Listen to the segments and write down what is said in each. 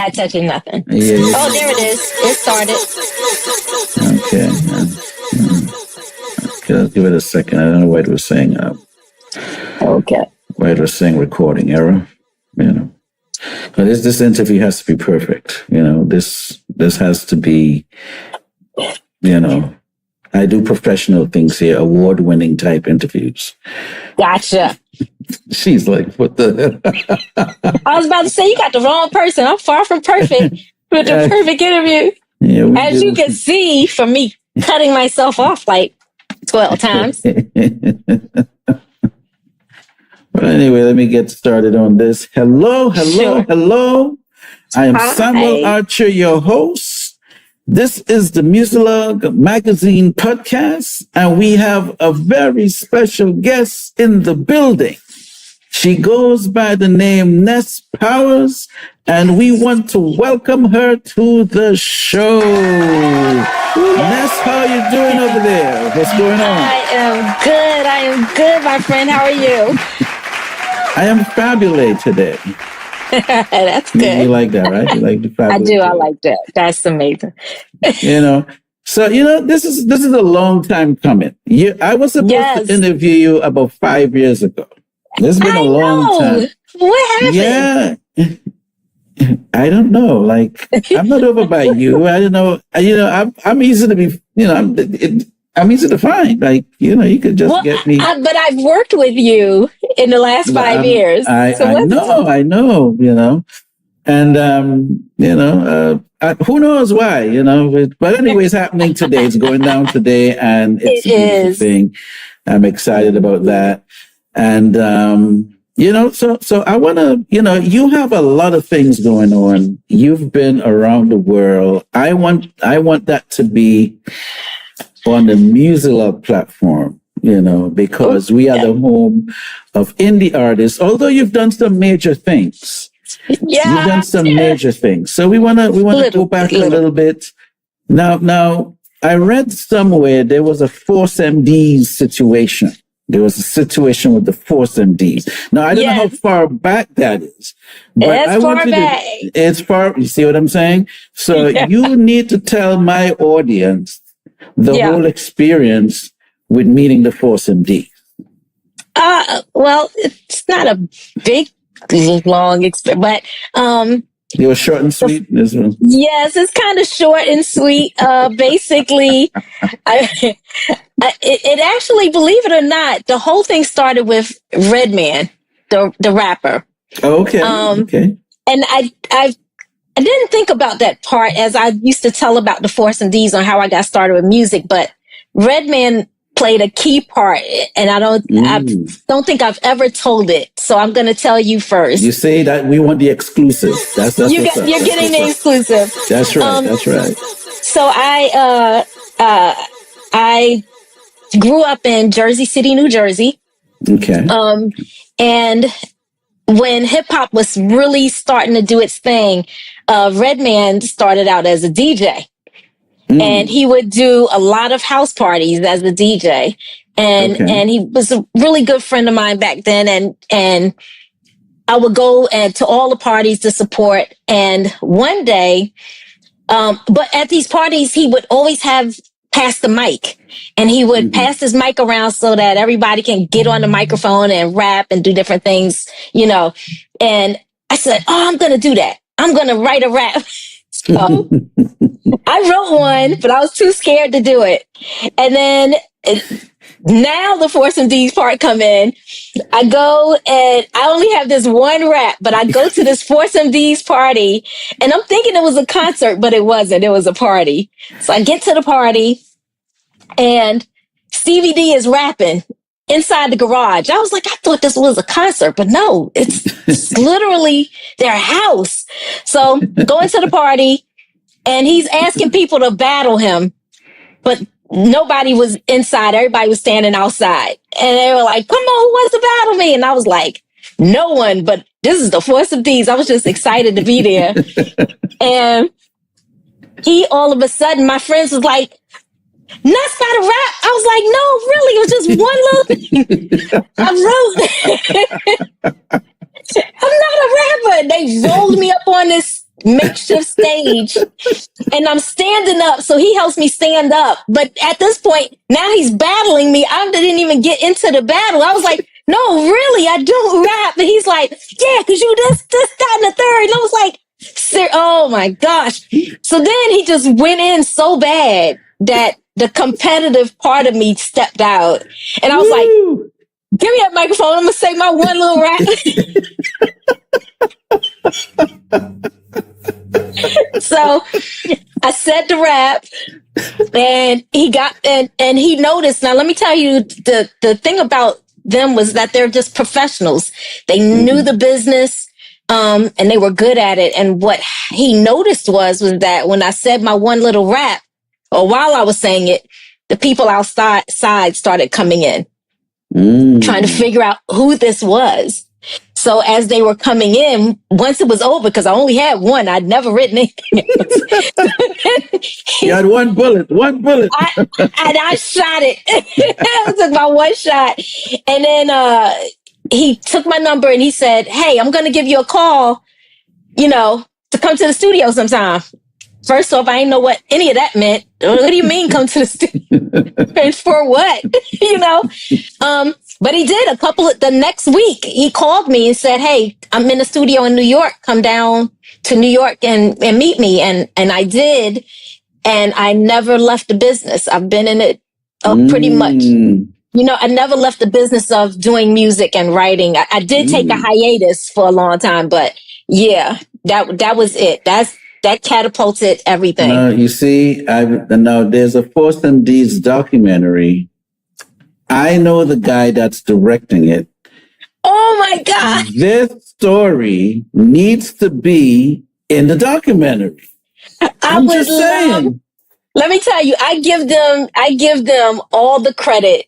Not touching nothing. Yeah, oh, there it is. It started. Okay. Okay, let's give it a second. I don't know why it was saying. Okay. Why it was saying recording error. But this interview has to be perfect. This has to be. I do professional things here, award-winning type interviews. Gotcha. She's like, what the? I was about to say, you got the wrong person. I'm far from perfect with the perfect interview. Yeah, as you can see from me cutting myself off like 12 times. But anyway, let me get started on this. Hello. I am Samuel Archer, your host. This is the Muzilog magazine podcast, and we have a very special guest in the building. She goes by the name Nes Powers, and we want to welcome her to the show. Nes, how are you doing over there? What's going on? I am good, my friend. How are you? I am fabulous today. That's good. You like that, right? You like the fabulous? I do. I like that. That's amazing. So this is a long time coming. I was supposed to interview you about 5 years ago. It's been a long time. What happened? Yeah. I don't know. Like, I'm not over by you. I don't know. I'm easy to be, I'm easy to find. Like, you could just get me. But I've worked with you in the last 5 years. I know, and, who knows why, but anyway, it's happening today. It's going down today, and it's a beautiful thing. I'm excited about that. And, so I want to, you have a lot of things going on. You've been around the world. I want that to be on the Muzilog platform, because we are the home of indie artists, although you've done some major things. Yeah. You've done some major things. So we want to go back a little bit. Now, I read somewhere there was a Force MDs situation. There was a situation with the Force MDs. Now, I don't know how far back that is. But it's far. You see what I'm saying? So you need to tell my audience the whole experience with meeting the Force MDs. Well, it's not a big, long experience, but it was short and sweet. Yes, it's kind of short and sweet. Basically, it actually, believe it or not, the whole thing started with Redman, the rapper. Oh, okay. Okay. And I didn't think about that part as I used to tell about the Force MDs on how I got started with music, but Redman played a key part, and I don't think I've ever told it. So I'm going to tell you first. You say that we want the exclusive. You're getting the exclusive. That's right. That's right. So I grew up in Jersey City, New Jersey. Okay. And when hip hop was really starting to do its thing, Redman started out as a DJ. And he would do a lot of house parties as a DJ. And he was a really good friend of mine back then. And I would go to all the parties to support. And one day, but at these parties, he would always have pass the mic. And he would pass his mic around so that everybody can get on the microphone and rap and do different things, And I said, I'm going to do that. I'm going to write a rap. So I wrote one, but I was too scared to do it. And then now the Force MDs part come in. I go and I only have this one rap, but I go to this Force MDs party and I'm thinking it was a concert, but it wasn't. It was a party. So I get to the party and Stevie D is rapping inside the garage. I was like, I thought this was a concert, but no, it's literally their house. So going to the party and he's asking people to battle him, but nobody was inside. Everybody was standing outside and they were like, come on, who wants to battle me? And I was like, no one, but this is the Force MDs. I was just excited to be there. And he, all of a sudden, my friends was like, Nes got a rap. I was like, no, really, it was just one little thing. I wrote, I'm not a rapper. They rolled me up on this makeshift stage, and I'm standing up. So he helps me stand up. But at this point, now he's battling me. I didn't even get into the battle. I was like, no, really, I don't rap. And he's like, yeah, because you this, that, and the third. And I was like, oh my gosh. So then he just went in so bad that the competitive part of me stepped out. And I was like, give me that microphone. I'm going to say my one little rap. So I said the rap, and he got, and he noticed. Now, let me tell you, the thing about them was that they're just professionals. They knew the business, and they were good at it. And what he noticed was that when I said my one little rap, or while I was saying it, the people outside started coming in, trying to figure out who this was. So as they were coming in, once it was over, because I only had one, I'd never written anything else. You had one bullet. I shot it. I took my one shot. And then he took my number and he said, hey, I'm going to give you a call, to come to the studio sometime. First off, I didn't know what any of that meant. What do you mean come to the studio? And for what? But he did the next week. He called me and said, hey, I'm in the studio in New York. Come down to New York and meet me. And I did. And I never left the business. I've been in it pretty much. I never left the business of doing music and writing. I did take a hiatus for a long time, but yeah, that was it. That catapulted everything. You see, now there's a Force MD's documentary. I know the guy that's directing it. Oh my God. This story needs to be in the documentary. I'm just saying. Let me tell you, I give them all the credit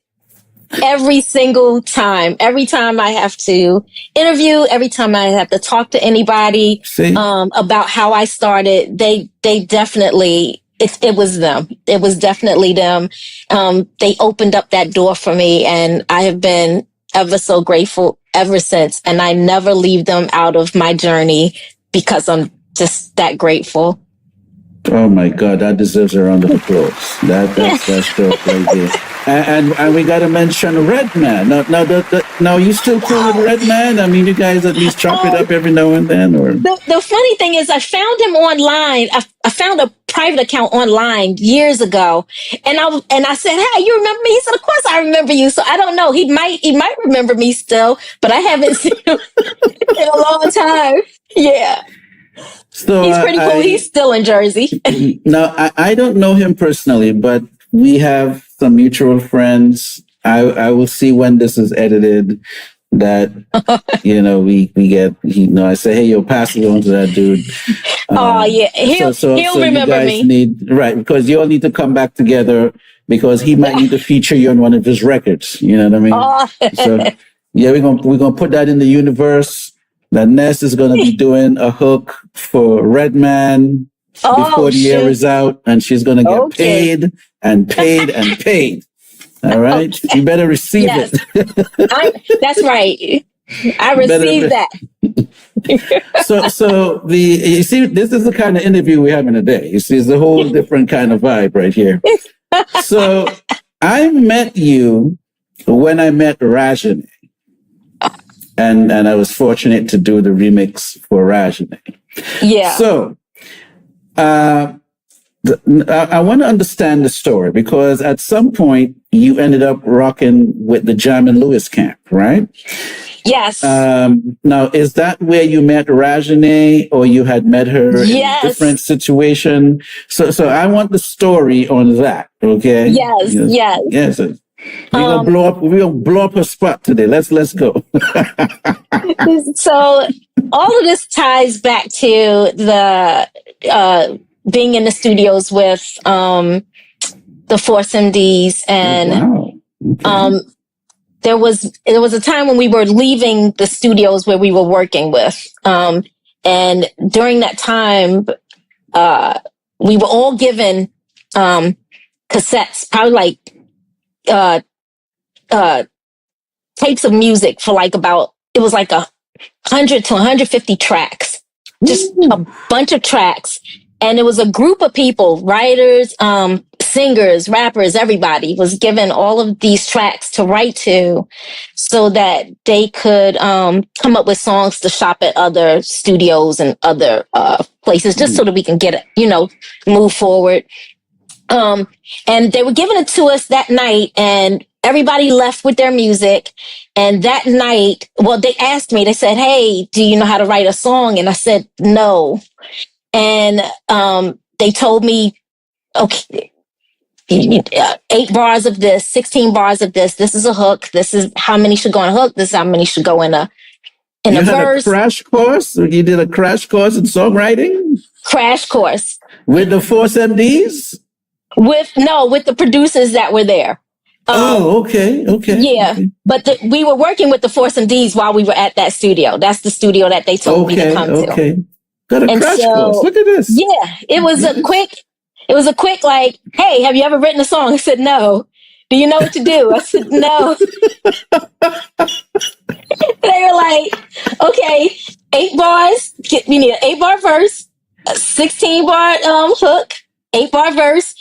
every single time. Every time I have to interview, every time I have to talk to anybody about how I started, they definitely, it was them. It was definitely them. They opened up that door for me, and I have been ever so grateful ever since. And I never leave them out of my journey because I'm just that grateful. Oh my God, that deserves a round of applause. That's dope right there. And we got to mention Redman. Now, you still cool with Redman? I mean, you guys at least chop it up every now and then, or the funny thing is, I found him online. I found a private account online years ago, and I said, "Hey, you remember me?" He said, "Of course I remember you." So I don't know. He might remember me still, but I haven't seen him in a long time. Yeah. So he's pretty cool. He's still in Jersey. Now, I don't know him personally, but we have some mutual friends. I will see when this is edited that, we get, I say, hey, yo, pass it on to that dude. Yeah. He'll remember me. Because you all need to come back together because he might need to feature you on one of his records. You know what I mean? So, yeah, we're gonna put that in the universe. That Nes is going to be doing a hook for Redman before the year is out, and she's going to get paid and paid and paid. All right? You better receive it. That's right. I received that. So you see, this is the kind of interview we're having today. You see, it's a whole different kind of vibe right here. So I met you when I met Rajani. And I was fortunate to do the remix for Rajani. Yeah. So, I want to understand the story because at some point you ended up rocking with the Jam and Lewis camp, right? Yes. Now, is that where you met Rajani, or you had met her in a different situation? So I want the story on that. Okay. Yes. We're gonna blow up her spot today. Let's go. So all of this ties back to the being in the studios with the Force MDs, and there was a time when we were leaving the studios where we were working with, and during that time, we were all given cassettes, probably like tapes of music for like it was like 100 to 150 tracks. just a bunch of tracks. And it was a group of people, writers, singers, rappers, everybody was given all of these tracks to write to so that they could come up with songs to shop at other studios and other places, just so that we can get it, move forward. And they were giving it to us that night, and everybody left with their music. And that night, well, they asked me, they said, "Hey, do you know how to write a song?" And I said, "No." And they told me, "Okay, 8 bars of this, 16 bars of this. This is a hook. This is how many should go in a hook. This is how many should go in a verse." You had a crash course? You did a crash course in songwriting? Crash course. With the Force MDs? With the producers that were there. Okay. Yeah, okay. But we were working with the Force MDs while we were at that studio. That's the studio that they told me to come to. Okay. Got a crash course. Look at this. Yeah, it was a quick like, "Hey, have you ever written a song?" I said, "No." "Do you know what to do?" I said, "No." They were like, "Okay, 8 bars. You need an 8-bar verse, a 16-bar hook, 8-bar verse.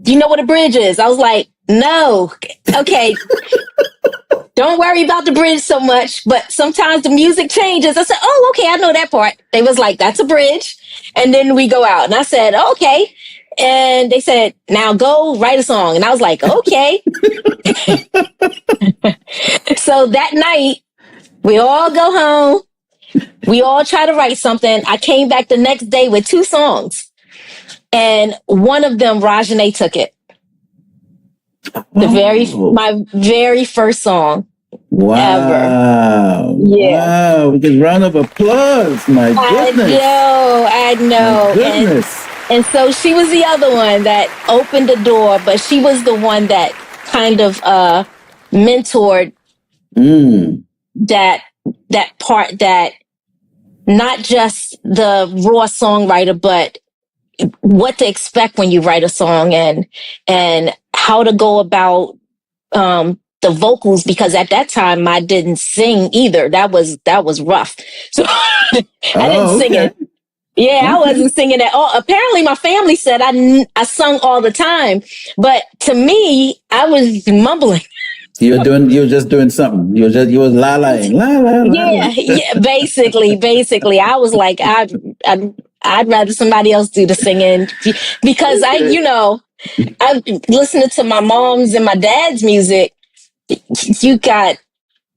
Do you know what a bridge is?" I was like, "No." "Okay." "Don't worry about the bridge so much, but sometimes the music changes." I said, "Oh, okay, I know that part." They was like, "That's a bridge." And then we go out. And I said, "Okay." And they said, "Now go write a song." And I was like, "Okay." So that night, we all go home. We all try to write something. I came back the next day with 2 songs. And one of them, Rajane took it. My very first song. Wow. Ever. Yeah. Wow. We can round of applause. My goodness. I know. My goodness. And so she was the other one that opened the door, but she was the one that kind of mentored that part, that not just the raw songwriter, but what to expect when you write a song, and how to go about the vocals, because at that time I didn't sing either. That was rough. So I didn't sing it. Yeah, I wasn't singing at all. Apparently my family said I sung all the time, but to me, I was mumbling. You were just doing something. You was la-la-ing. Yeah, basically. I was like, I'd rather somebody else do the singing, because I'm listening to my mom's and my dad's music. You got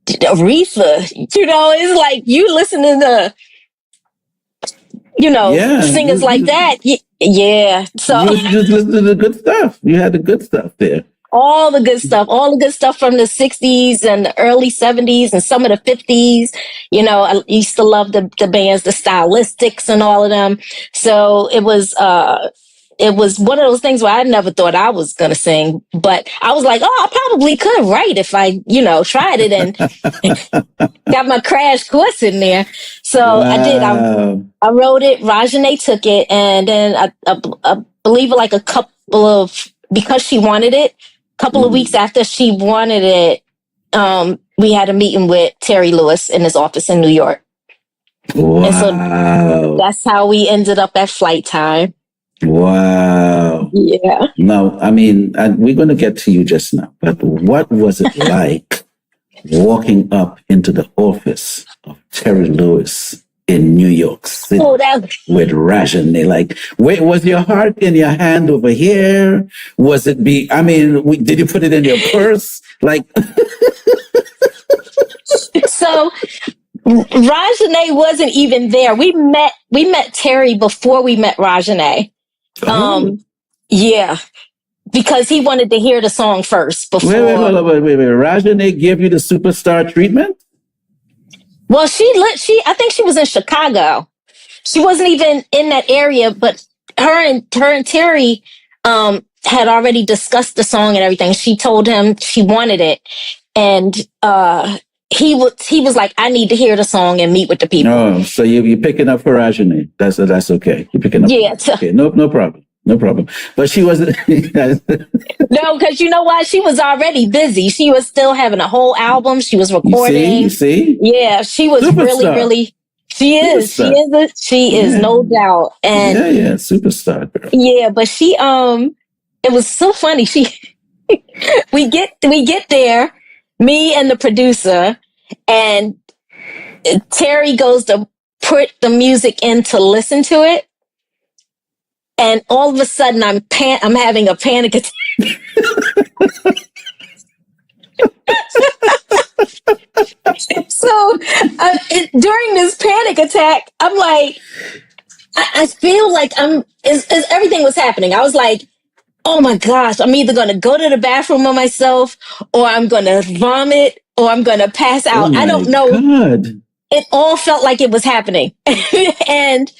Aretha, it's like you listening to, singers like that. Yeah. So you just listened to the good stuff. You had the good stuff there. All the good stuff from the 60s and the early 70s and some of the 50s. I used to love the bands, the Stylistics and all of them. So it was one of those things where I never thought I was going to sing, but I was like, I probably could write if I, tried it and got my crash course in there. So wow. I did. I wrote it. Rajane took it. And then I believe like a couple of, because she wanted it, couple of weeks after she wanted it, we had a meeting with Terry Lewis in his office in New York. Wow. And so that's how we ended up at Flight Time. Wow. Yeah. Now, we're going to get to you just now, but what was it like walking up into the office of Terry Lewis in New York City with Rajane? Like, wait, was your heart in your hand over here? Was it did you put it in your purse? Like, so Rajane wasn't even there. We met Terry before we met Rajane. Yeah, because he wanted to hear the song first before. Wait. Rajane gave you the superstar treatment? Well, I think she was in Chicago. She wasn't even in that area, but her and Terry had already discussed the song and everything. She told him she wanted it, and he was like, "I need to hear the song and meet with the people." Oh, so you're picking up for Rajane. That's okay. You're picking up. Yeah. Okay. No problem. No problem. But she wasn't. No, because you know why? She was already busy. She was still having a whole album. She was recording. You see? Yeah, she was really She is. Superstar. She is, no doubt. And superstar girl. Yeah, but she it was so funny. We get there, me and the producer, and Terry goes to put the music in to listen to it, and all of a sudden I'm having a panic attack. So during this panic attack, I'm like, I feel like everything was happening. I was like, oh my gosh, I'm either going to go to the bathroom on myself, or I'm going to vomit, or I'm going to pass out. I don't know. God. It all felt like it was happening. And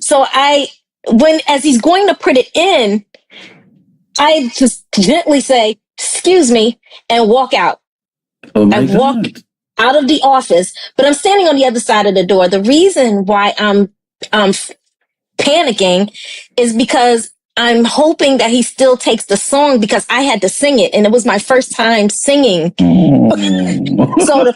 so as he's going to put it in, I just gently say, excuse me, and walk out. Oh my I God. walk out of the office, but I'm standing on the other side of the door. The reason why I'm panicking is because I'm hoping that he still takes the song, because I had to sing it, and it was my first time singing. So the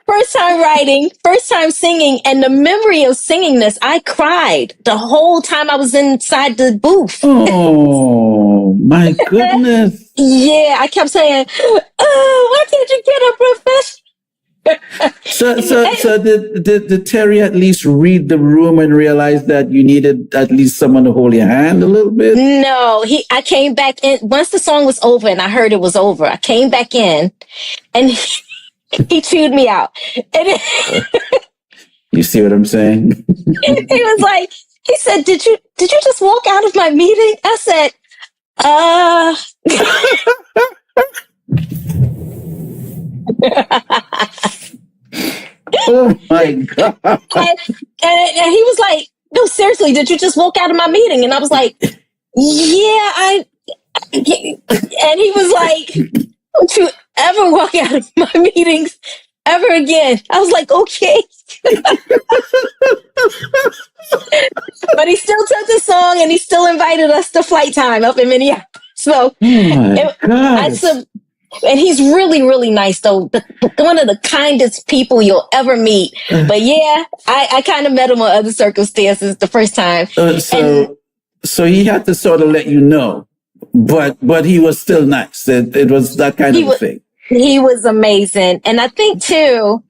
first time writing, first time singing, and the memory of singing this, I cried the whole time I was inside the booth. Oh my goodness. Yeah, I kept saying, why can't you get a professional? So did Terry at least read the room and realize that you needed at least someone to hold your hand a little bit? No, I came back in once the song was over and I heard it was over. I came back in and he chewed me out. And you see what I'm saying? He was like, he said, "Did you just walk out of my meeting?" I said, Oh my God. And he was like, "No, seriously, did you just walk out of my meeting?" And I was like, "Yeah, and he was like, "Don't you ever walk out of my meetings ever again." I was like, "Okay." But he still took the song and he still invited us to Flight Time up in Minneapolis. So, and he's really, really nice, though. One of the kindest people you'll ever meet. But yeah, I kind of met him on other circumstances the first time. So he had to sort of let you know, but he was still nice. It was that kind of a thing. He was amazing. And I think too,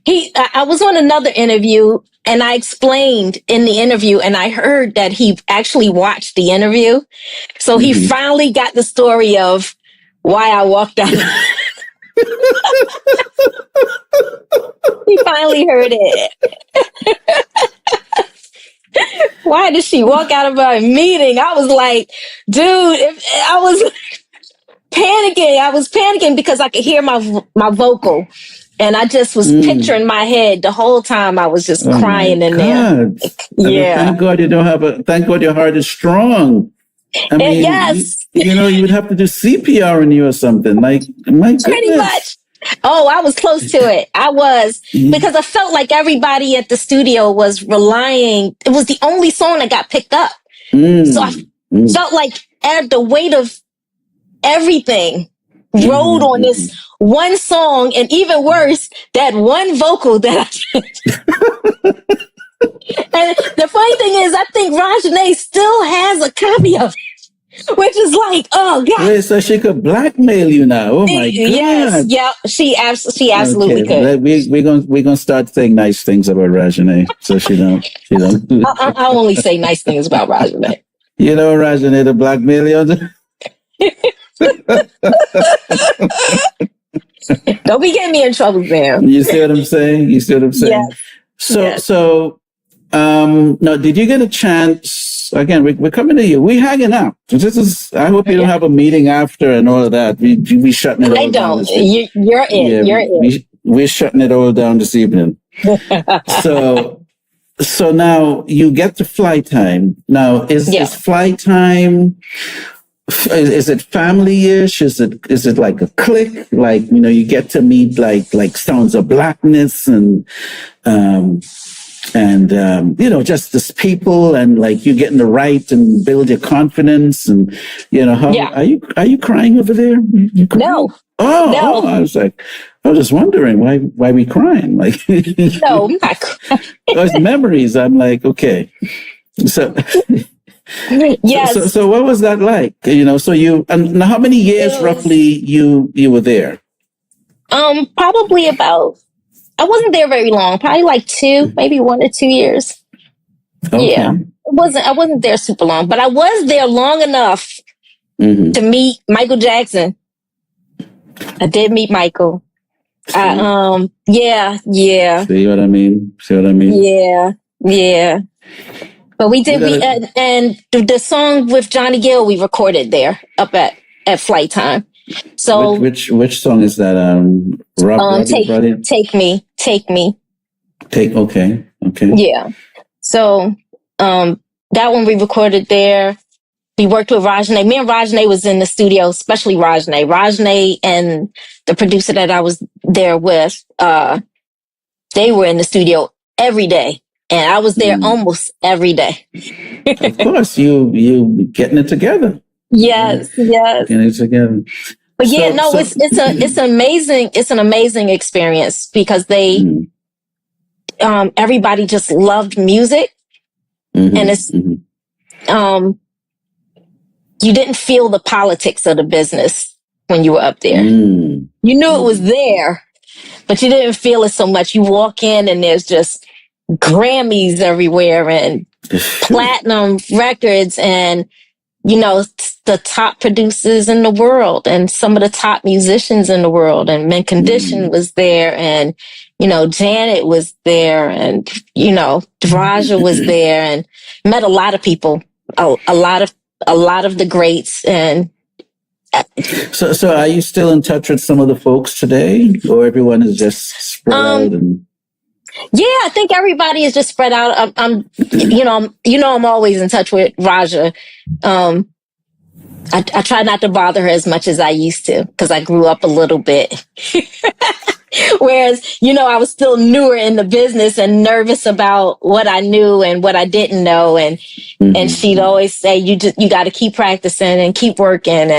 I was on another interview and I explained in the interview, and I heard that he actually watched the interview. So he finally got the story of why I walked out. He finally heard it. Why did she walk out of my meeting? I was like, dude, I was panicking. I was panicking because I could hear my vocal. And I just was picturing my head the whole time. I was just crying in there. Yeah. Thank God thank God your heart is strong. I mean, yes. You would have to do CPR on you or something. Like, my goodness. Pretty much. Oh, I was close to it. I was, because I felt like everybody at the studio was relying. It was the only song that got picked up. So I felt like the weight of everything rode on this one song, and even worse, that one vocal that I And the funny thing is, I think Rajane still has a copy of it, which is like, oh God. Wait, so she could blackmail you now? Oh my God! Yes, yeah, she absolutely could. We're gonna start saying nice things about Rajane, so she don't. I only say nice things about Rajane. You know, Rajane, the blackmail you. Don't be getting me in trouble, man. You see what I'm saying? Yes. So, now, did you get a chance? Again, we're coming to you. We're hanging out. I hope you don't have a meeting after and all of that. We shutting it all down. I don't. You're in. Yeah, you're in. We're shutting it all down this evening. So now you get to Flight Time. Now, is Flight Time? Is it family-ish? Is it like a clique? Like, you get to meet like Sounds of Blackness and just this people, and like you getting to write and build your confidence, and are you crying over there? No, Oh, I was just wondering why we crying? Like, no, I'm not crying. Those memories. I'm like, okay. So, yes. So what was that like? So and how many years roughly you were there? Probably about, I wasn't there very long, probably like 2, maybe 1 or 2 years. Okay. Yeah. I wasn't there super long, but I was there long enough to meet Michael Jackson. I did meet Michael. Yeah. See what I mean? Yeah. But we did, and the song with Johnny Gill, we recorded there up at Flight Time. So which song is that? Take Me. Okay. Yeah. So that one we recorded there. We worked with Rajne. Me and Rajne was in the studio, especially Rajne. Rajne and the producer that I was there with, they were in the studio every day. And I was there almost every day. Of course, you getting it together. Yes. Getting it together. But it's amazing. It's an amazing experience because everybody just loved music, and it's you didn't feel the politics of the business when you were up there. You knew it was there, but you didn't feel it so much. You walk in and there's just Grammys everywhere and platinum records and, the top producers in the world and some of the top musicians in the world. And Mint Condition was there and, Janet was there and, Raja was there and met a lot of people, a lot of the greats. And so are you still in touch with some of the folks today, or everyone is just spread out? Yeah, I think everybody is just spread out. I'm always in touch with Raja. I try not to bother her as much as I used to because I grew up a little bit. Whereas, I was still newer in the business and nervous about what I knew and what I didn't know. And she'd always say, you got to keep practicing and keep working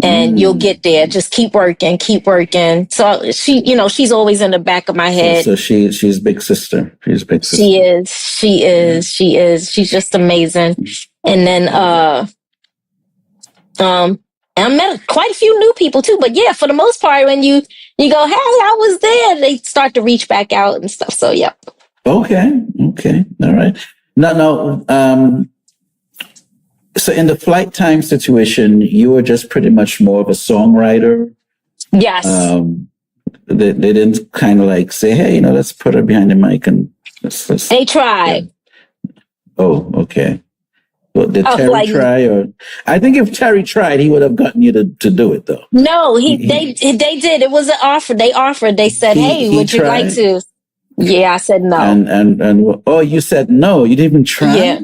and you'll get there. Just keep working. So she's always in the back of my head. So she's big sister. She's big sister. She is. She's just amazing. And then, and I met quite a few new people too, but yeah, for the most part, when you go, hey, I was there, they start to reach back out and stuff. So yeah. Okay. All right. No. So in the Flight Time situation, you were just pretty much more of a songwriter. Yes. They didn't kind of like say, hey, let's put her behind the mic and let's they tried. Yeah. Oh, okay. Well, did Terry try? Or I think if Terry tried, he would have gotten you to do it, though. No, they did. It was an offer. They offered. They said, "Hey, would you like to?" Yeah, I said no. And you said no. You didn't even try. Yeah,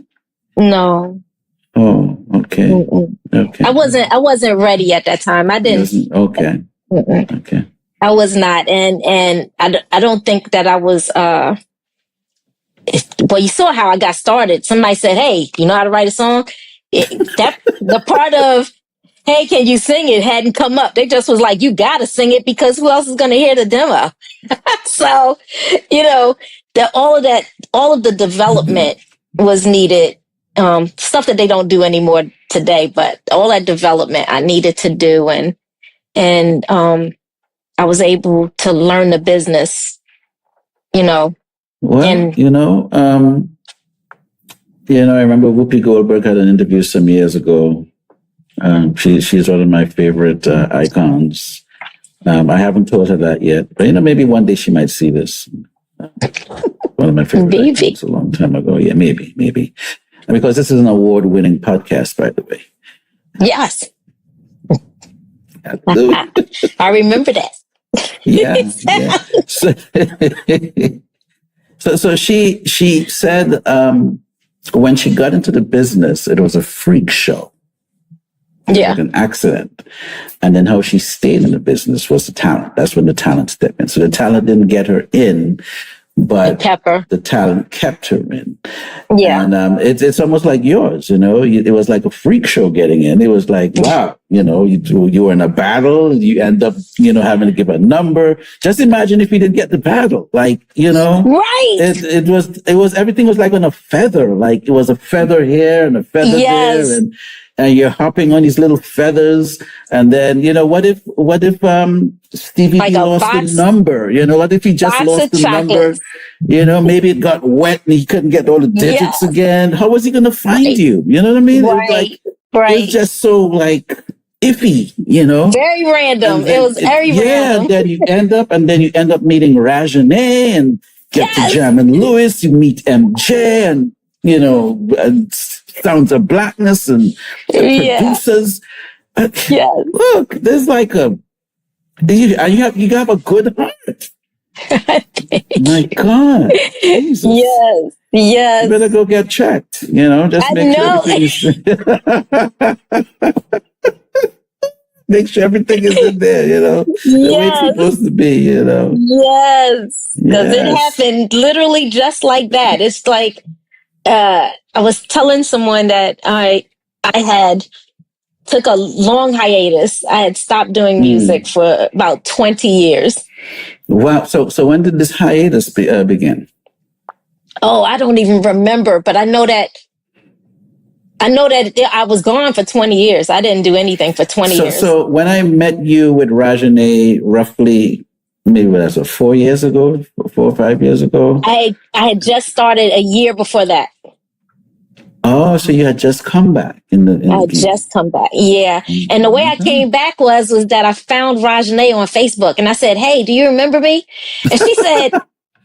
no. Oh, okay. Okay. I wasn't ready at that time. I didn't. Okay. Okay. I was not, and I don't think that I was. Well, you saw how I got started. Somebody said, hey, you know how to write a song? The part of, hey, can you sing it hadn't come up. They just was like, you got to sing it because who else is going to hear the demo? So, all of the development was needed. Stuff that they don't do anymore today, but all that development I needed to do. And I was able to learn the business, Well, I remember Whoopi Goldberg had an interview some years ago. She's one of my favorite icons. I haven't told her that yet, but maybe one day she might see this. One of my favorite icons a long time ago. Yeah, maybe. Because this is an award-winning podcast, by the way. Yes. I remember that. Yeah. So she said when she got into the business, it was a freak show. Yeah. Like an accident. And then how she stayed in the business was the talent. That's when the talent stepped in. So the talent didn't get her in, but Pepper. the talent kept her in. Yeah. And it's almost like yours, it was like a freak show getting in. It was like, wow, you were in a battle, you end up, having to give a number. Just imagine if you didn't get the battle, like, right. It was everything was like on a feather, like it was a feather here and a feather there, and you're hopping on these little feathers. And then, what if Stevie like B lost the number? What if he just lost the number? Maybe it got wet and he couldn't get all the digits again. How was he going to find you? You know what I mean? Right. It was just so like iffy, Very random. Then, it was very random. Then you end up meeting Rajané and get to Jamin Lewis. You meet MJ and, and Sounds of Blackness and the producers. Look, there's like you have a good heart. My God. Jesus. Yes. You better go get checked, just make sure make sure everything is in there, the way it's supposed to be, Yes. Because it happened literally just like that. It's like, I was telling someone that I had took a long hiatus. I had stopped doing music for about 20 years. Wow. So when did this hiatus begin? Oh, I don't even remember, but I know that I was gone for 20 years. I didn't do anything for 20 years. So when I met you with Rajané roughly, maybe that's 4 years ago, 4 or 5 years ago? I had just started a year before that. Oh, so you had just come back I just come back. Yeah. And the way I came back was that I found Rajané on Facebook and I said, "Hey, do you remember me?" And she said,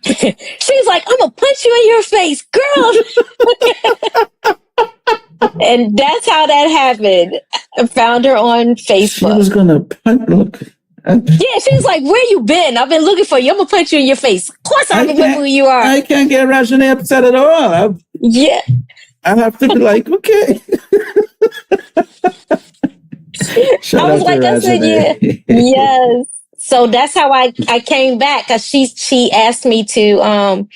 she's like, "I'm going to punch you in your face, girl." And that's how that happened. I found her on Facebook. She was going to look. Yeah, she was like, "Where you been? I've been looking for you. I'm going to punch you in your face." Of course I remember who you are. I can't get Rajané upset at all. I have to be like, okay. I was like, I said, yes. So that's how I came back. Cause she asked me to,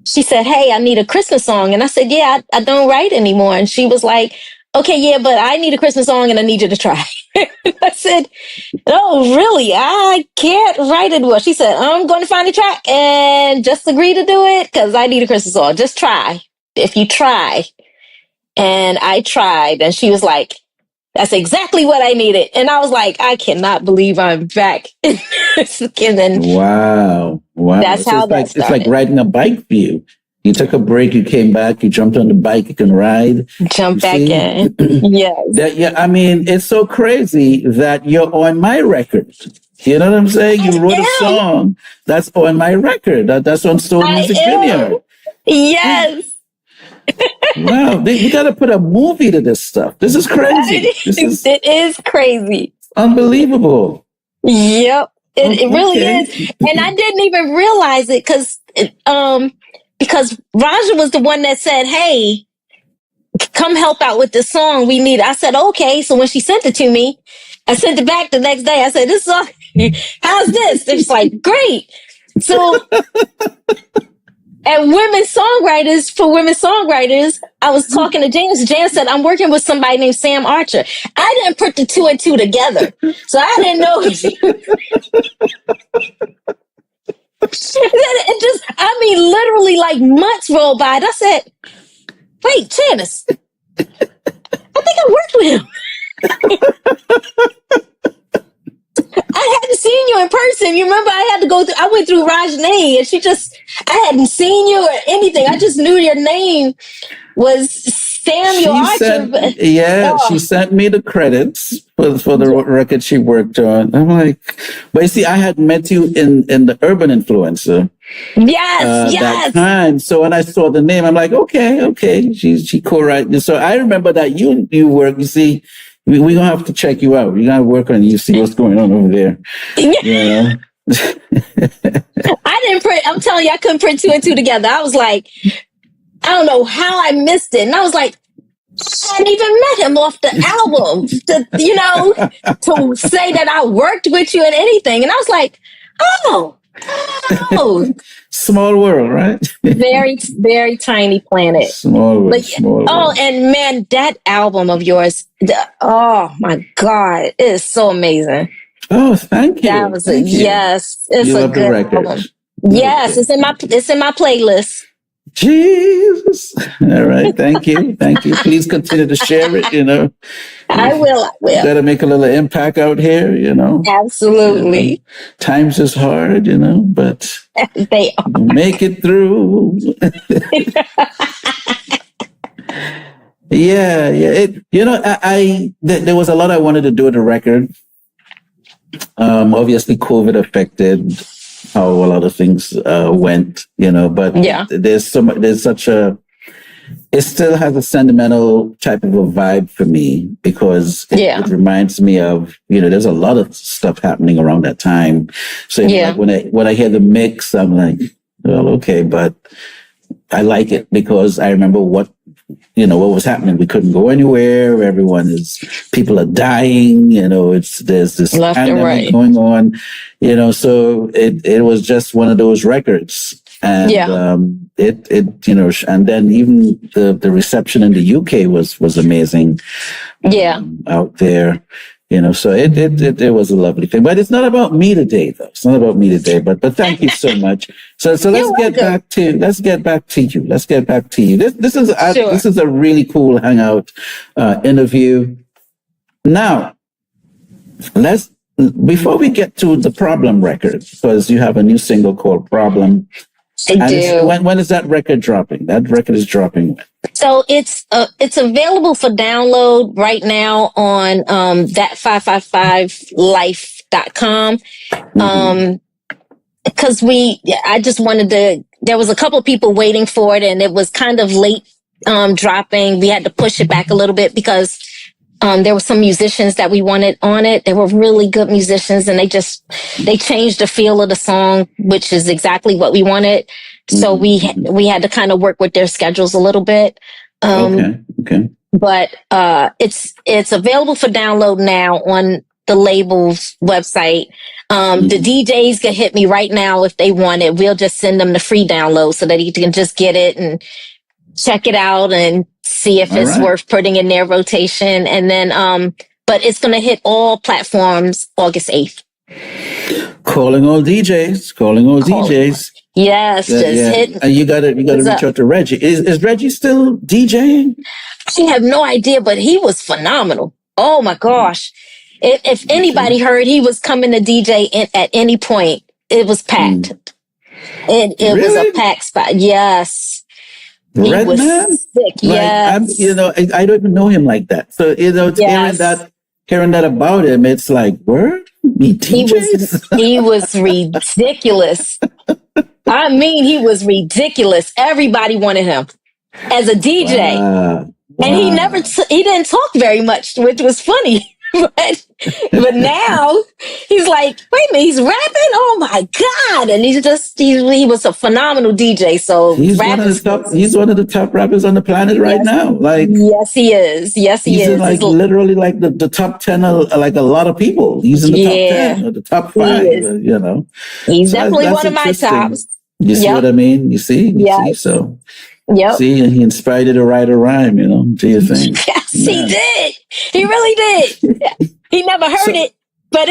she said, "Hey, I need a Christmas song." And I said, "Yeah, I don't write anymore." And she was like, "Okay, yeah, but I need a Christmas song and I need you to try." I said, "Oh, really? I can't write it well." She said, "I'm going to find a track and just agree to do it because I need a Christmas song. Just try. If you try." And I tried, and she was like, "That's exactly what I needed." And I was like, I cannot believe I'm back. Wow. That's how that started. It's like riding a bike for you. You took a break, you came back, you jumped on the bike, you can ride. Jump back in. Yes. I mean, it's so crazy that you're on my record. You know what I'm saying? You wrote a song that's on my record. That's on Soul Music Vineyard. Yes. Wow, you got to put a movie to this stuff. This is crazy. It is crazy. Unbelievable. Yep. It really is. And I didn't even realize it because Raja was the one that said, "Hey, come help out with this song. We need it." I said, "Okay." So when she sent it to me, I sent it back the next day. I said, "This song, how's this?" It's like, "Great." So and women songwriters, I was talking to Jan. Jan said, "I'm working with somebody named Sam Archer." I didn't put the two and two together. So I didn't know. Literally like months rolled by. And I said, "Wait, Janice, I think I worked with him." I hadn't seen you in person. You remember I went through Rajané and I hadn't seen you or anything. I just knew your name was Samuel Archer. She sent me the credits for the record she worked on. I'm like, but you see, I had met you in the Urban Influencer. Yes. That time. So when I saw the name, I'm like, okay. She co-wrote. So I remember that you work, you see, we're going to have to check you out. We're going to work on you, see what's going on over there. Yeah. I'm telling you, I couldn't put two and two together. I was like, I don't know how I missed it. And I was like, I hadn't even met him off the album to say that I worked with you and anything. And I was like, oh, Oh, Small world, right? very, very tiny planet. Small world, small world. And man, that album of yours, oh my God, it is so amazing. Oh, thank you. That was thank you. Yes, it's you a love good the record. album. Yes, it's in my playlist. Jesus. All right. Thank you. Thank you. Please continue to share it. I will. Got to make a little impact out here, Absolutely. Times is hard, but they are. make it through. Yeah. There was a lot I wanted to do with the record. Obviously, COVID affected how a lot of things went, but it still has a sentimental type of a vibe for me because it reminds me of, there's a lot of stuff happening around that time. So like when I hear the mix, I'm like, well, okay, but I like it because I remember what was happening. We couldn't go anywhere. People are dying, there's this left pandemic going on, so it was just one of those records. And and then even the reception in the UK was amazing. Out there, so it was a lovely thing. But it's not about me today, though. It's not about me today. But thank you so much. So let's get back to you. Let's get back to you. This is a really cool hangout interview. Now, before we get to the Problem record, because you have a new single called Problem. I do. When is that record dropping? That record is dropping. So it's available for download right now on that555life.com. Because I just wanted there was a couple of people waiting for it and it was kind of late dropping. We had to push it back a little bit because there were some musicians that we wanted on it. They were really good musicians and they changed the feel of the song, which is exactly what we wanted. So we had to kind of work with their schedules a little bit. Okay. But it's available for download now on the label's website. The DJs can hit me right now if they want it. We'll just send them the free download so that you can just get it and check it out and see if it's worth putting in their rotation. And then, but it's going to hit all platforms August 8th. Calling all DJs. Yes, hit. You gotta reach out to Reggie. Is Reggie still DJing? I have no idea, but he was phenomenal. Oh my gosh. If anybody heard he was coming to DJ at any point, it was packed. It really? Was a packed spot. Yes. Red Man? Sick. Yes. I don't even know him like that. So, hearing that about him, it's like, word? He was ridiculous. I mean, he was ridiculous. Everybody wanted him as a DJ. Wow. And he didn't talk very much, which was funny. but now he's like, wait a minute, he's rapping? Oh my God. And he was a phenomenal DJ. So he's one of the top rappers on the planet right now. Like, yes, he is. Yes, he is. Like literally like the top 10 like a lot lot of people. He's in the top 10 or the top 5, He's so definitely one of my tops. You see what I mean? You see? So see, and he inspired you to write a rhyme, do your thing. Yes, he did. He really did. He never heard it, but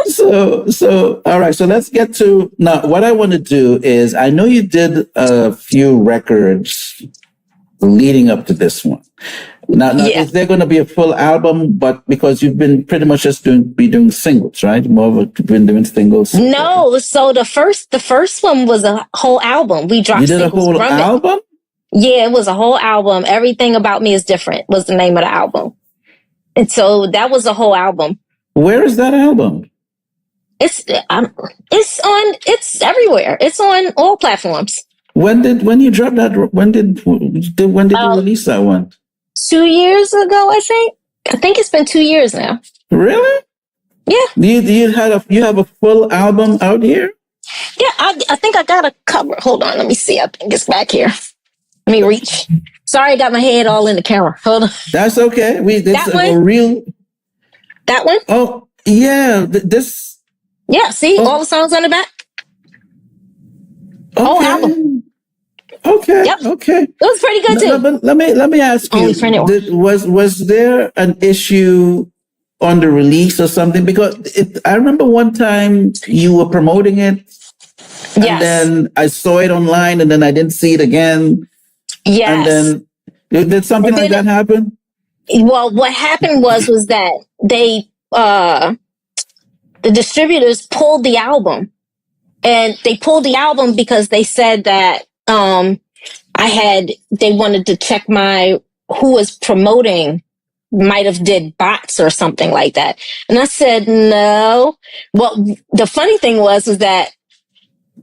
So all right. So let's get to now. What I want to do is, I know you did a few records leading up to this one. Now is there going to be a full album? But because you've been pretty much just doing singles, right? You've been doing singles. No, so the first one was a whole album. We dropped. You did a whole album? Yeah, it was a whole album. Everything About Me Is Different was the name of the album, and so that was a whole album. Where is that album? It's everywhere. It's on all platforms. When you drop that? When did you release that one? 2 years ago, I think. I think it's been 2 years now. Really? Yeah. You have a full album out here? Yeah, I think I got a cover. Hold on, let me see. I think it's back here. Let me reach. Sorry, I got my head all in the camera. Hold on. That's okay. This is a real. That one? Oh, yeah. This. Yeah, see? All the songs on the back. Okay. Whole album. Okay. Yep. Okay. It was pretty good too. No, but let me ask you: was there an issue on the release or something? Because I remember one time you were promoting it, and then I saw it online, and then I didn't see it again. Yes. And then did something like that happen? Well, what happened was that they the distributors pulled the album. And they pulled the album because they said that they wanted to check who was promoting might have did bots or something like that. And I said, no. Well, the funny thing was that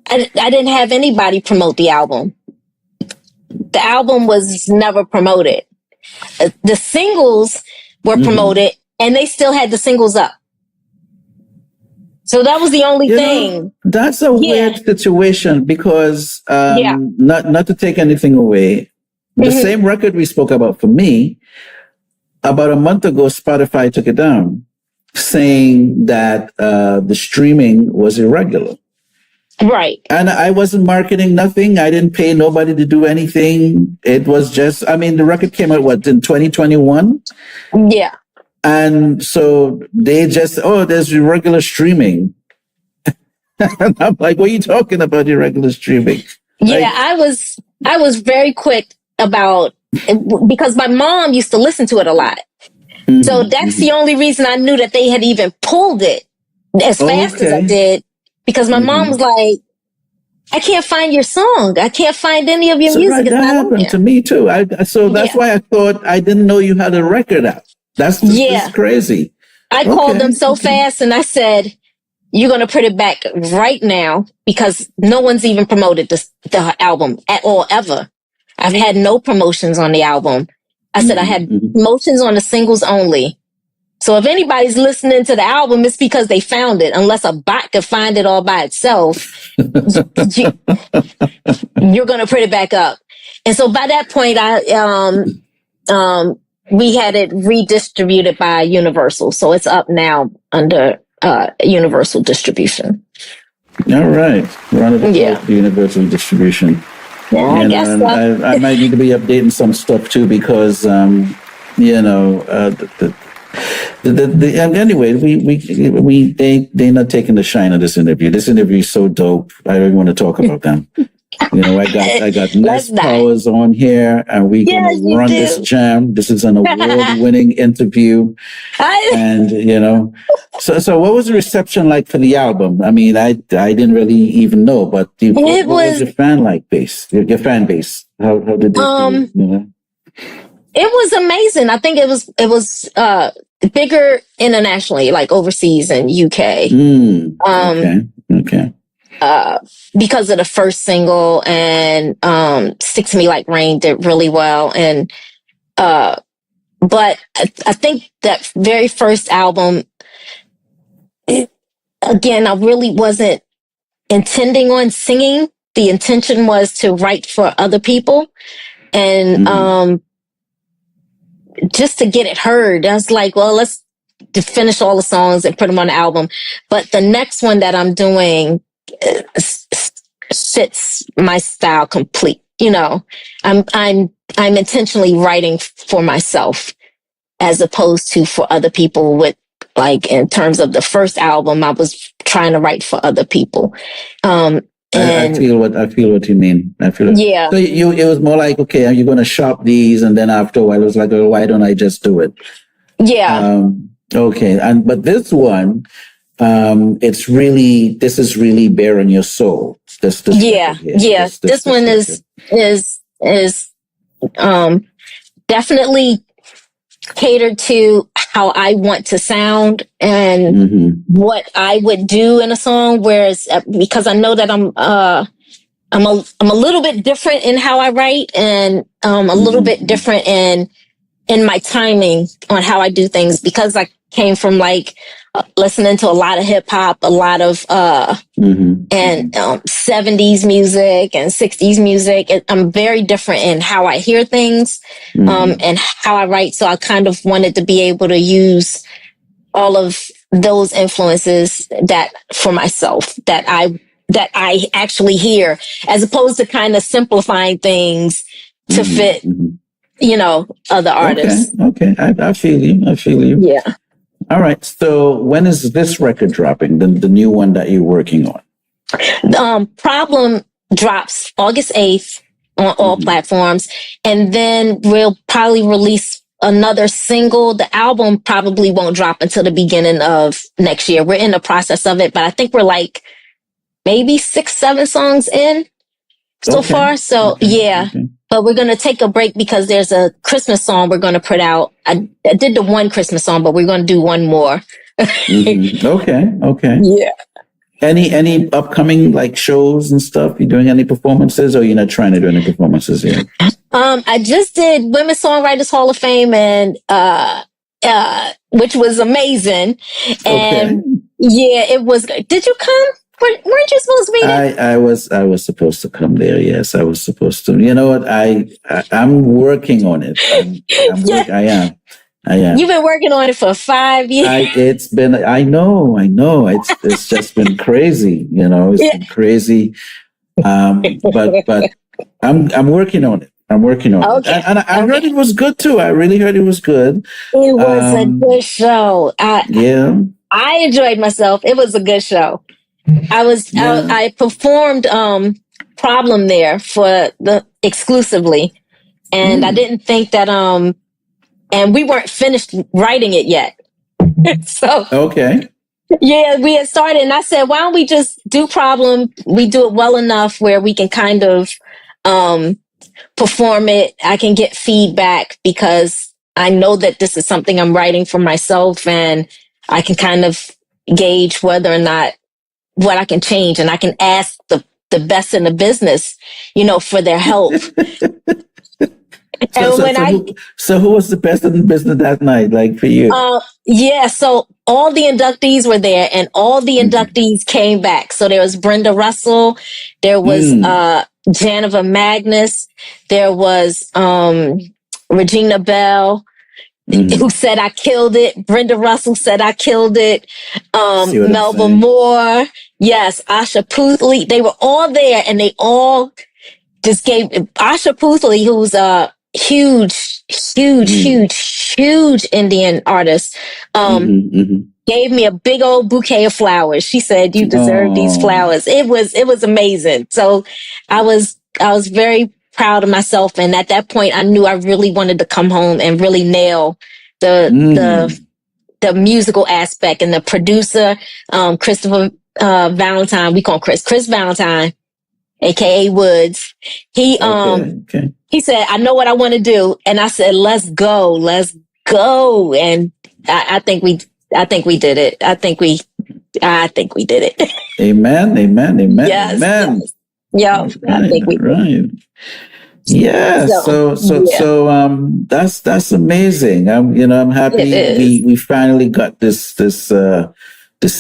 I didn't have anybody promote the album. The album was never promoted. The singles were promoted and they still had the singles up. So that was the only thing. That's a weird situation because not to take anything away, the same record we spoke about for me, about a month ago, Spotify took it down, saying that the streaming was irregular. Right. And I wasn't marketing nothing. I didn't pay nobody to do anything. It was just, the record came out, in 2021? Yeah. And so they just, there's irregular streaming. And I'm like, what are you talking about, irregular streaming? Yeah, I was very quick about it because my mom used to listen to it a lot. So that's the only reason I knew that they had even pulled it as fast as I did, because my mom was like, I can't find your song. I can't find any of your music. Right, that happened to me too. That's why I thought, I didn't know you had a record out. That's crazy. I called them so fast and I said, you're going to put it back right now because no one's even promoted the album at all, ever. I've had no promotions on the album. I said I had promotions on the singles only. So if anybody's listening to the album, it's because they found it. Unless a bot could find it all by itself, you're going to put it back up. And so by that point, we had it redistributed by Universal. So it's up now under Universal distribution. All right. We're under the Universal distribution. Yeah, I guess so. I might need to be updating some stuff too because, anyway, they're not taking the shine of this interview. This interview is so dope. I don't want to talk about them. I got Nes Powers on here, and we're going to run this jam. This is an award-winning interview, and So what was the reception like for the album? I mean, I didn't really even know, but what was your fan base? Your fan base? How did they do? It was amazing. I think it was bigger internationally, like overseas and UK. Okay. Because of the first single and Stick to Me Like Rain did really well. And but I think that very first album, again, I really wasn't intending on singing. The intention was to write for other people. And just to get it heard, I was like, well, let's finish all the songs and put them on the album. But the next one that I'm doing fits my style complete. I'm intentionally writing for myself as opposed to for other people. With in terms of the first album, I was trying to write for other people. I feel what you mean. I feel it. Yeah. So it was more like, okay, are you going to shop these? And then after a while, it was like, oh, why don't I just do it? Yeah. Okay. But this one, this is really bare on your soul. This one is definitely catered to how I want to sound and what I would do in a song. Whereas because I know that I'm a little bit different in how I write, and a little bit different in my timing on how I do things, because I came from listening to a lot of hip hop, a lot of and 70s music and 60s music. I'm very different in how I hear things and how I write. So I kind of wanted to be able to use all of those influences that for myself that I actually hear, as opposed to kind of simplifying things to fit, other artists. Okay. I feel you. I feel you. Yeah. All right. So when is this record dropping? The new one that you're working on? Problem drops August 8th on all platforms. And then we'll probably release another single. The album probably won't drop until the beginning of next year. We're in the process of it, but I think we're like maybe 6, 7 songs in so far. So but we're going to take a break because there's a Christmas song we're going to put out. I did the one Christmas song, but we're going to do one more. Okay. Yeah. Any upcoming like shows and stuff? You doing any performances, or you're not trying to do any performances yet? I just did Women's Songwriters Hall of Fame, and which was amazing. And it was. Did you come? Weren't you supposed to be there? I was supposed to come there. Yes, I was supposed to. You know what? I'm working on it. I am. You've been working on it for 5 years. I know. It's just been crazy. It's been crazy. But I'm working on it. And I heard it was good too. I really heard it was good. It was a good show. I enjoyed myself. It was a good show. I performed Problem there for exclusively, and I didn't think that and we weren't finished writing it yet. So we had started, and I said, why don't we just do Problem? We do it well enough where we can kind of perform it. I can get feedback because I know that this is something I'm writing for myself, and I can kind of gauge whether or not what I can change, and I can ask the best in the business, for their help. So who was the best in the business that night, like for you? So all the inductees were there, and all the inductees came back. So there was Brenda Russell, there was Janiva Magnus, there was Regina Bell, who said I killed it. Brenda Russell said I killed it. Melba Moore. Yes, Asha Puthli. They were all there, and they all just gave Asha Puthli, who's a huge Indian artist, gave me a big old bouquet of flowers. She said, "You deserve these flowers." It was amazing. So I was very proud of myself. And at that point, I knew I really wanted to come home and really nail the musical aspect. And the producer, Christopher Valentine, we call him Chris Valentine, aka Woods. He said, "I know what I want to do," and I said, "Let's go." And I think we did it. I think we did it. Amen. Yes. Amen. Yeah, right, I think we right. Yeah. So that's amazing. I'm happy we finally got this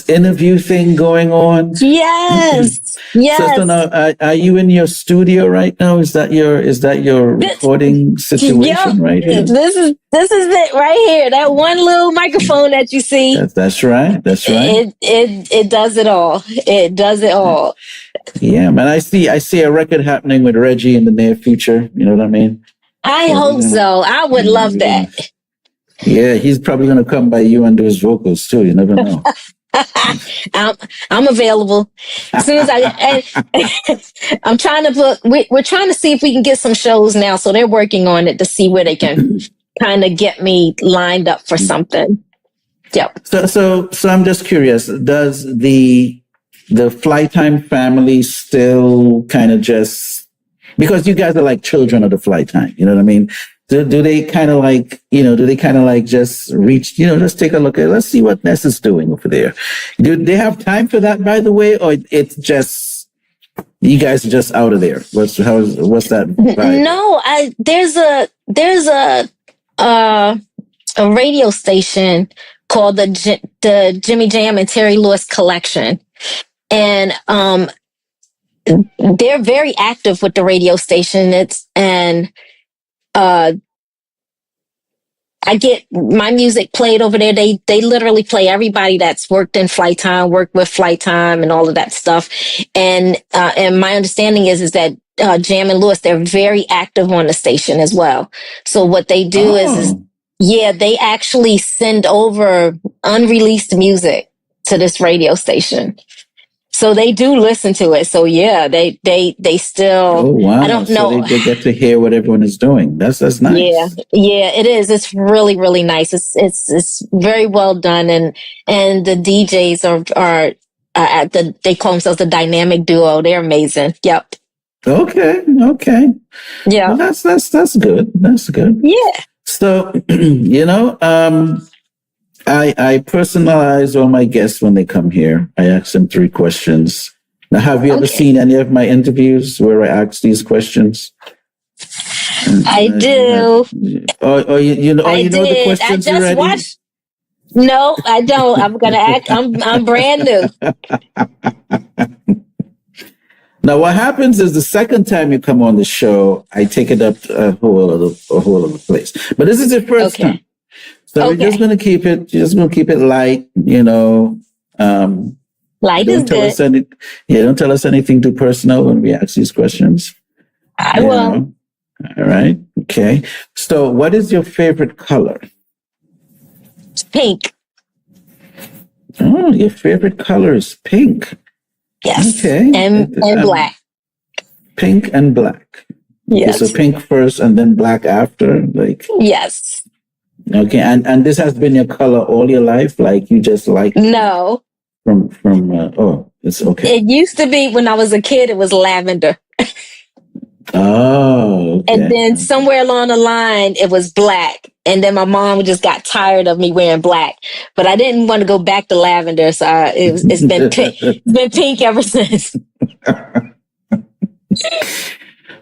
interview thing going on. Yes. So now, are you in your studio right now? Is that your recording situation right here? This is it right here. That one little microphone that you see. That's right. It does it all. It does it all. Yeah, man. I see a record happening with Reggie in the near future. You know what I mean? I hope so. I would love that. Yeah, he's probably going to come by you and do his vocals too. You never know. I'm available as soon as I'm trying to book. We're trying to see if we can get some shows now. So they're working on it to see where they can kind of get me lined up for something. Yep. So I'm just curious. Does the Flytime family still kind of just, because you guys are like children of the Flytime, you know what I mean? Do they kind of like, just reach, let's take a look at, let's see what Nes is doing over there. Do they have time for that, by the way, or it's just, you guys are just out of there? What's that vibe? No, there's a radio station called the Jimmy Jam and Terry Lewis Collection. And, they're very active with the radio station. I get my music played over there. They literally play everybody that's worked in Flight Time, worked with Flight Time and all of that stuff. And my understanding is that Jam and Lewis, they're very active on the station as well. So what they do is they actually send over unreleased music to this radio station. So they do listen to it. So yeah, they still. Oh wow! I don't know. So they get to hear what everyone is doing. That's nice. Yeah, it is. It's really, really nice. It's very well done, and the DJs are they call themselves the dynamic duo. They're amazing. Yep. Okay. Yeah. Well, that's good. That's good. Yeah. So I personalize all my guests when they come here. I ask them 3 questions. Now, have you ever seen any of my interviews where I ask these questions? I do. You know the questions I just watched. No, I don't. I'm gonna act. I'm brand new. Now, what happens is the second time you come on the show, I take it up a whole other place. But this is the first time. So we're just going to keep it light, Light is good. Don't tell us anything too personal when we ask these questions. I will. All right. Okay. So what is your favorite color? Pink. Oh, your favorite color is pink. Yes. Okay. And black. Pink and black. Yes. Okay, so pink first and then black after? Yes. Okay, and this has been your color all your life? Like you just like No. From it's okay. It used to be when I was a kid, it was lavender. Oh. Okay. And then somewhere along the line, it was black. And then my mom just got tired of me wearing black. But I didn't want to go back to lavender, so it's been pink. It's been pink ever since.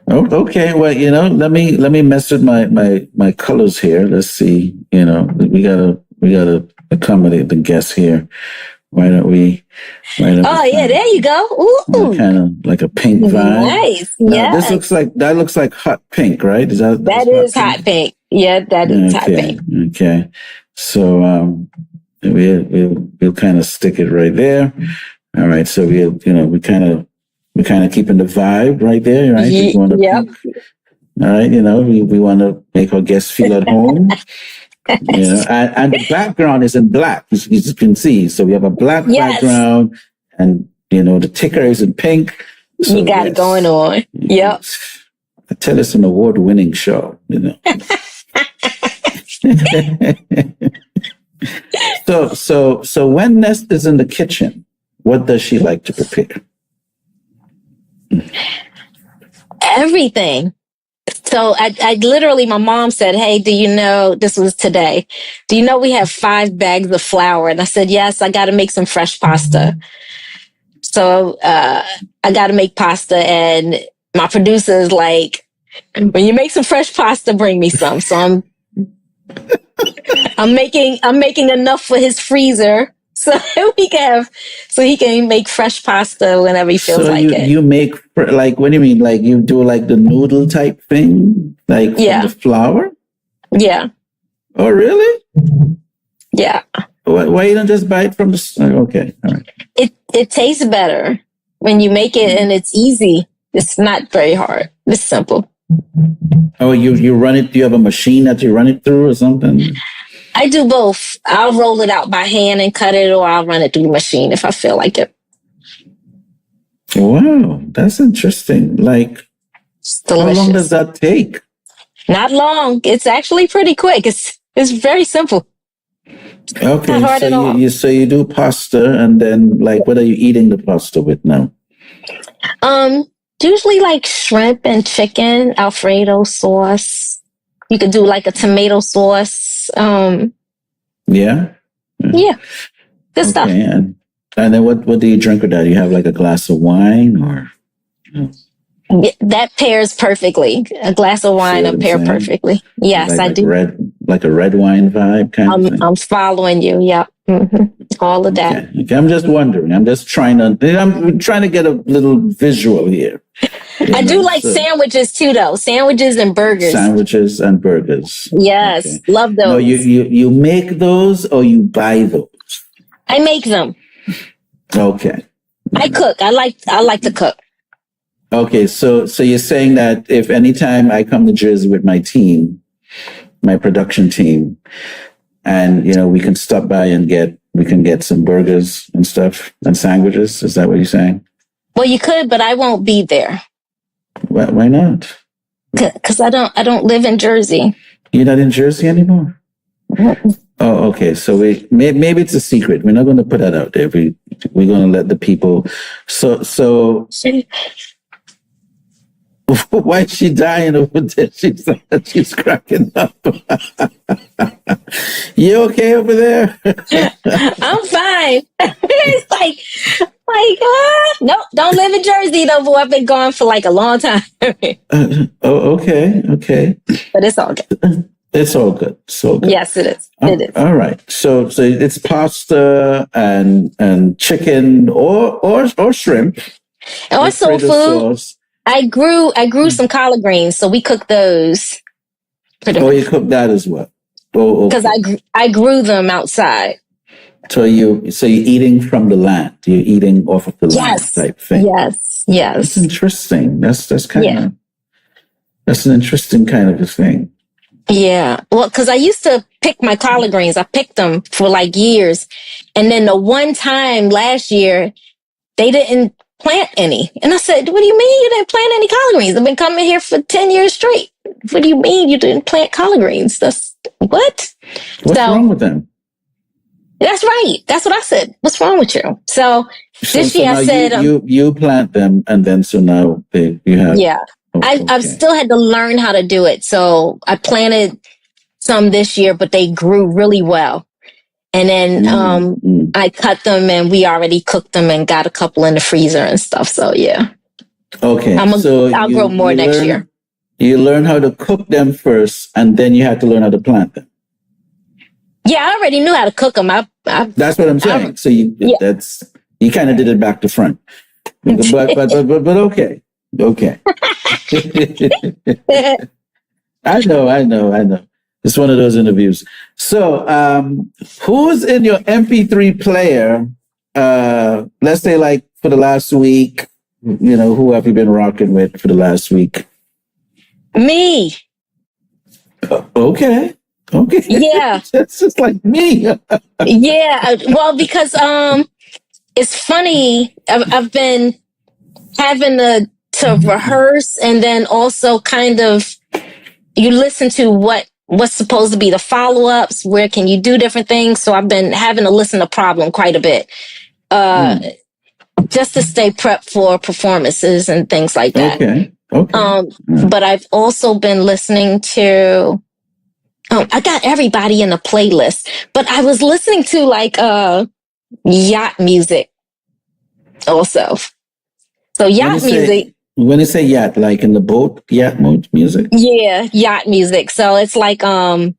Oh, okay. Well, let me mess with my colors here. Let's see. We gotta accommodate the guests here. Why don't we? There you go. Ooh, kind of like a pink vibe. Nice. Yeah. That looks like hot pink, right? That is hot pink. Yeah, that is hot pink. Okay. So we'll kind of stick it right there. All right. So we're kind of keeping the vibe right there, right? Yep. All right. We want to make our guests feel at home. And the background is in black, as you can see. So we have a black background, and the ticker is in pink. So, you got it going on. Yep. I tell it's an award-winning show. So when Nes is in the kitchen, what does she like to prepare? Everything. So I literally, my mom said, "Hey, do you know," this was today, "do you know we have 5 bags of flour?" And I said, "Yes, I got to make some fresh pasta." So I got to make pasta, and my producer is like, "When you make some fresh pasta, bring me some." So I'm making enough for his freezer. So he can make fresh pasta whenever he feels like it. You make what do you mean? Like you do like the noodle type thing, from the flour? Yeah. Oh, really? Yeah. Why you don't just buy it from the? Okay, all right. It tastes better when you make it, and it's easy. It's not very hard. It's simple. Oh, you run it? Do you have a machine that you run it through or something? I do both. I'll roll it out by hand and cut it, or I'll run it through the machine if I feel like it. Wow, that's interesting. It's delicious. How long does that take? Not long. It's actually pretty quick. It's very simple. Okay, not hard at all. So you do pasta, and then what are you eating the pasta with now? Usually shrimp and chicken, Alfredo sauce. You could do a tomato sauce. Yeah. Good stuff. And then what do you drink with that? You have a glass of wine or? That pairs perfectly. A glass of wine will pair perfectly. Yes, I do. Like a red wine vibe kind of thing. I'm following you. Yeah. Mm-hmm. All of that. Okay. I'm just wondering. I'm trying to get a little visual here. I do like sandwiches too, though. Sandwiches and burgers. Sandwiches and burgers. Yes, okay. Love those. No, you make those or you buy those? I make them. Okay. I cook. I like to cook. Okay, so you're saying that if anytime I come to Jersey with my team, my production team, and we can stop by and get some burgers and stuff and sandwiches. Is that what you're saying? Well, you could, but I won't be there. Why not? Because I don't live in Jersey. You're not in Jersey anymore? Oh, okay. So maybe it's a secret. We're not going to put that out there. We're going to let the people. So why is she dying over there? She's cracking up. You okay over there? I'm fine. It's like, no, don't live in Jersey no more. I've been gone for like a long time. Okay. But it's all good. It's all good. So good. Yes, it is. It is. All right. So it's pasta and chicken or shrimp. Or soul food. Sauce. I grew some collard greens, so we cook those. You cook that as well. Oh, because I grew them outside. So you're eating from the land. You're eating off of the land type thing. Yes. That's interesting. That's kind of that's an interesting kind of a thing. Yeah. Well, because I used to pick my collard greens. I picked them for like years, and then the one time last year they didn't plant any, and I said, "What do you mean you didn't plant any collard greens? I've been coming here for 10 years straight. What do you mean you didn't plant collard greens? That's what? What's wrong with them?" That's right. That's what I said. What's wrong with you? So this year I said, you plant them, and then so now you have. Yeah. I've still had to learn how to do it. So I planted some this year, but they grew really well. And then I cut them, and we already cooked them and got a couple in the freezer and stuff. So yeah. Okay. I'll grow more next year. You learn how to cook them first, and then you have to learn how to plant them. Yeah, I already knew how to cook them. That's what I'm saying. So you kind of did it back to front. But okay. I know. It's one of those interviews. So, who's in your MP3 player? Let's say, like, for the last week, who have you been rocking with for the last week? Me. Okay. Yeah. That's just like me. Yeah. Well, because it's funny. I've been having to rehearse, and then also kind of you listen to what's supposed to be the follow-ups, where can you do different things. So I've been having to listen to Problem quite a bit, just to stay prepped for performances and things like that. Okay. But I've also been listening to, I got everybody in a playlist, but I was listening to like yacht music also. So yacht music. When you say yacht, like in the boat, yacht music? Yeah, yacht music. So it's like oh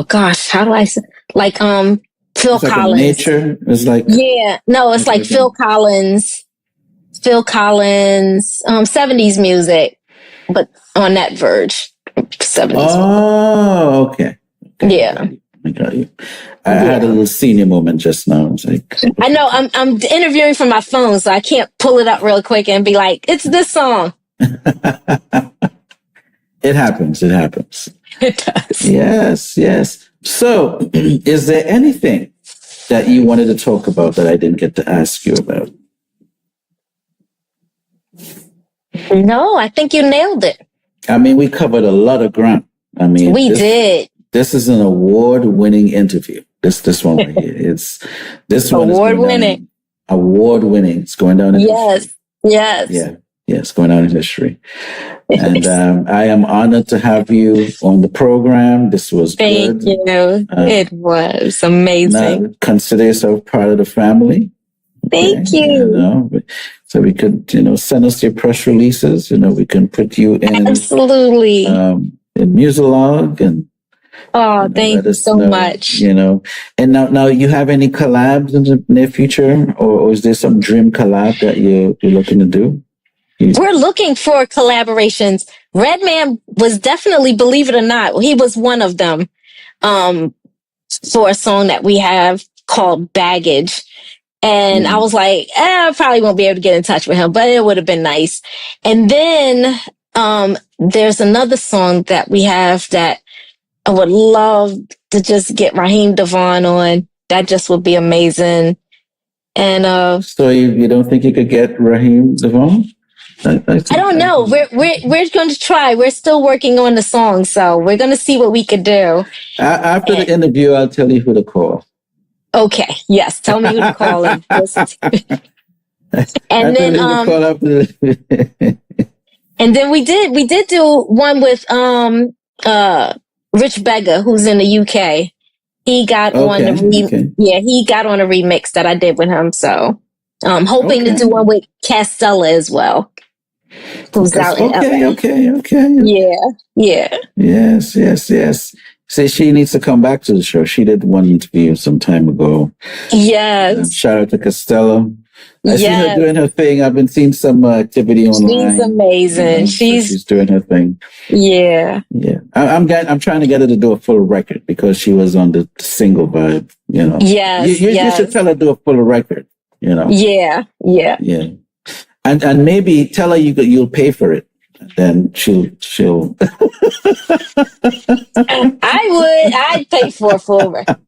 gosh, how do I say, like Phil Collins. Nature is like it's like Phil Collins 70s music, but on that verge 70s. Oh, okay. Yeah. I got you. I had a little senior moment just now. I was like, I know I'm interviewing from my phone, so I can't pull it up real quick and be like, it's this song. It happens. It does. Yes. So, is there anything that you wanted to talk about that I didn't get to ask you about? No, I think you nailed it. I mean, we covered a lot of ground. I mean, we did. This is an award-winning interview. This one right here. This one award-winning. Award-winning. It's going down in history. Yes. Yeah, it's going down in history. And I am honored to have you on the program. This was good. Thank you. It was amazing. Now consider yourself part of the family. Thank you. So we could, send us your press releases. We can put you in. Absolutely. In Muzilog, and Oh, thank you so much. You know, and now you have any collabs in the near future, or is there some dream collab that you're looking to do? We're looking for collaborations. Redman was definitely, believe it or not, he was one of them. For a song that we have called Baggage. And I was like, I probably won't be able to get in touch with him, but it would have been nice. And then there's another song that we have that I would love to just get Raheem Devon on. That just would be amazing. And so you don't think you could get Raheem Devon? I don't know. We're going to try. We're still working on the song, so we're going to see what we could do. After the interview, I'll tell you who to call. Okay. Yes. Tell me who to call. And then we did do one with Rich Beggar, who's in the UK. He got on he got on a remix that I did with him. So I'm hoping to do one with Castella as well. Who's out in LA. Okay. Yeah. Yes. Say she needs to come back to the show. She did one interview some time ago. Yes. Shout out to Costello. I see her doing her thing. I've been seeing some activity online. She's amazing. You know, she's doing her thing. Yeah. I'm trying to get her to do a full record because she was on the single vibe. You know. Yes. You should tell her to do a full record. You know. Yeah. And maybe tell her you'll pay for it. Then she'll. I'd pay for a full record.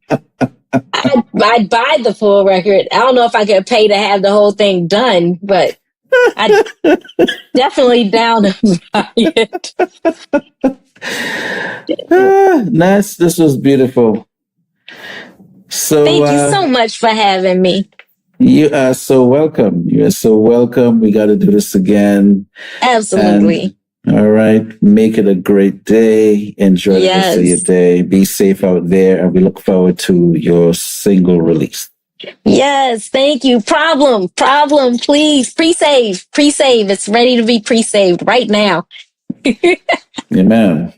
I'd buy the full record. I don't know if I could pay to have the whole thing done, but I'd definitely down to buy it. Nes, this was beautiful. So thank you so much for having me. You are so welcome. We got to do this again. Absolutely. All right. Make it a great day. Enjoy the rest of your day. Be safe out there. And we look forward to your single release. Yes. Thank you. Problem. Please. Pre-save. It's ready to be pre-saved right now. Amen.